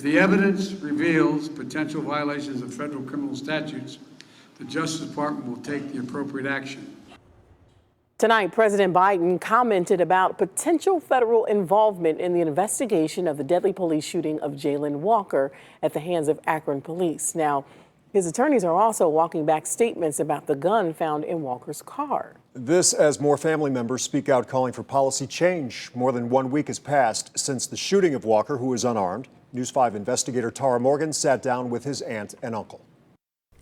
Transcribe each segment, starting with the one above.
the evidence reveals potential violations of federal criminal statutes, the Justice Department will take the appropriate action. Tonight, President Biden commented about potential federal involvement in the investigation of the deadly police shooting of Jayland Walker at the hands of Akron police. Now, his attorneys are also walking back statements about the gun found in Walker's car. This as more family members speak out calling for policy change. More than 1 week has passed since the shooting of Walker, who is unarmed. News 5 investigator Tara Morgan sat down with his aunt and uncle.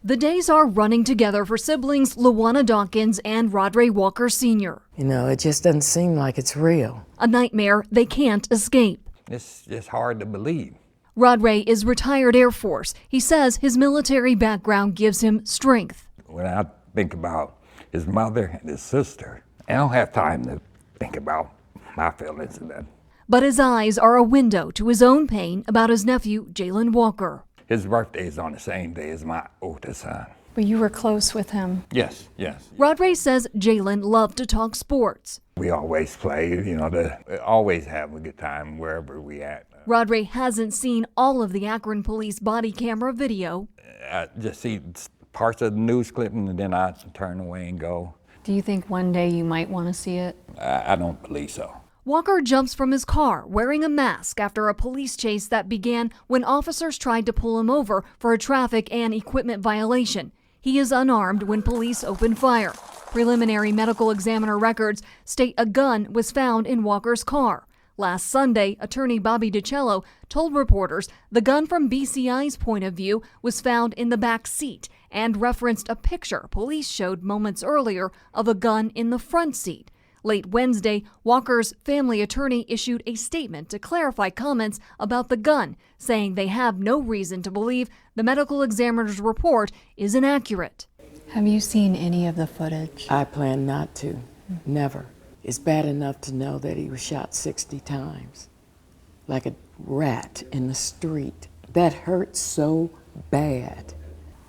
The days are running together for siblings Luana Dawkins and Rodray Walker Sr. You know, it just doesn't seem like it's real. A nightmare they can't escape. It's just hard to believe. Rodray is retired Air Force. He says his military background gives him strength. When I think about his mother and his sister, I don't have time to think about my feelings of that. But his eyes are a window to his own pain about his nephew, Jayland Walker. His birthday is on the same day as my oldest son. But you were close with him. Yes. Rodray says Jayland loved to talk sports. We always play, we always have a good time wherever we at. Rodray hasn't seen all of the Akron police body camera video. I just see parts of the news clipping and then I turn away and go. Do you think one day you might want to see it? I don't believe so. Walker jumps from his car wearing a mask after a police chase that began when officers tried to pull him over for a traffic and equipment violation. He is unarmed when police opened fire. Preliminary medical examiner records state a gun was found in Walker's car. Last Sunday, attorney Bobby DiCello told reporters the gun from BCI's point of view was found in the back seat and referenced a picture police showed moments earlier of a gun in the front seat. Late Wednesday, Walker's family attorney issued a statement to clarify comments about the gun, saying they have no reason to believe the medical examiner's report is inaccurate. Have you seen any of the footage? I plan not to. Never. It's bad enough to know that he was shot 60 times, like a rat in the street. That hurts so bad.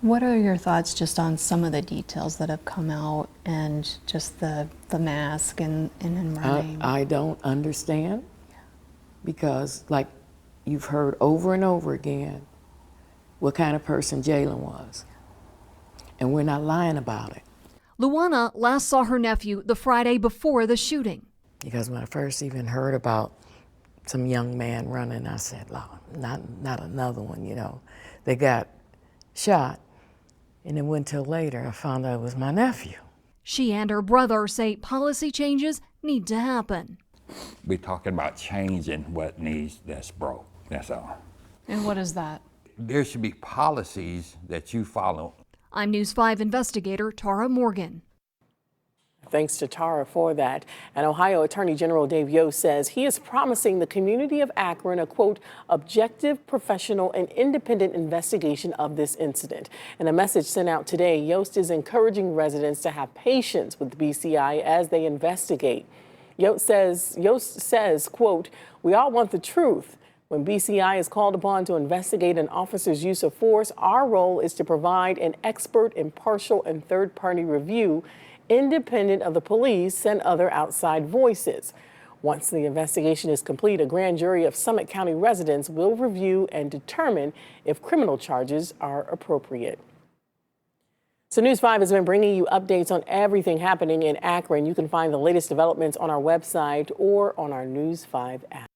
What are your thoughts just on some of the details that have come out and just the mask and him running? I don't understand because, like you've heard over and over again, what kind of person Jayland was. And we're not lying about it. Luana last saw her nephew the Friday before the shooting. Because when I first even heard about some young man running, I said, not another one, They got shot. And it wasn't until later I found out it was my nephew. She and her brother say policy changes need to happen. We're talking about changing what needs that's broke, that's all. And what is that? There should be policies that you follow. I'm News 5 investigator Tara Morgan. Thanks to Tara for that. And Ohio Attorney General Dave Yost says he is promising the community of Akron a, quote, objective, professional, and independent investigation of this incident. In a message sent out today, Yost is encouraging residents to have patience with BCI as they investigate. Yost says, quote, we all want the truth. When BCI is called upon to investigate an officer's use of force, our role is to provide an expert, impartial, and third-party review independent of the police and other outside voices. Once the investigation is complete, a grand jury of Summit County residents will review and determine if criminal charges are appropriate. So News 5 has been bringing you updates on everything happening in Akron. You can find the latest developments on our website or on our News 5 app.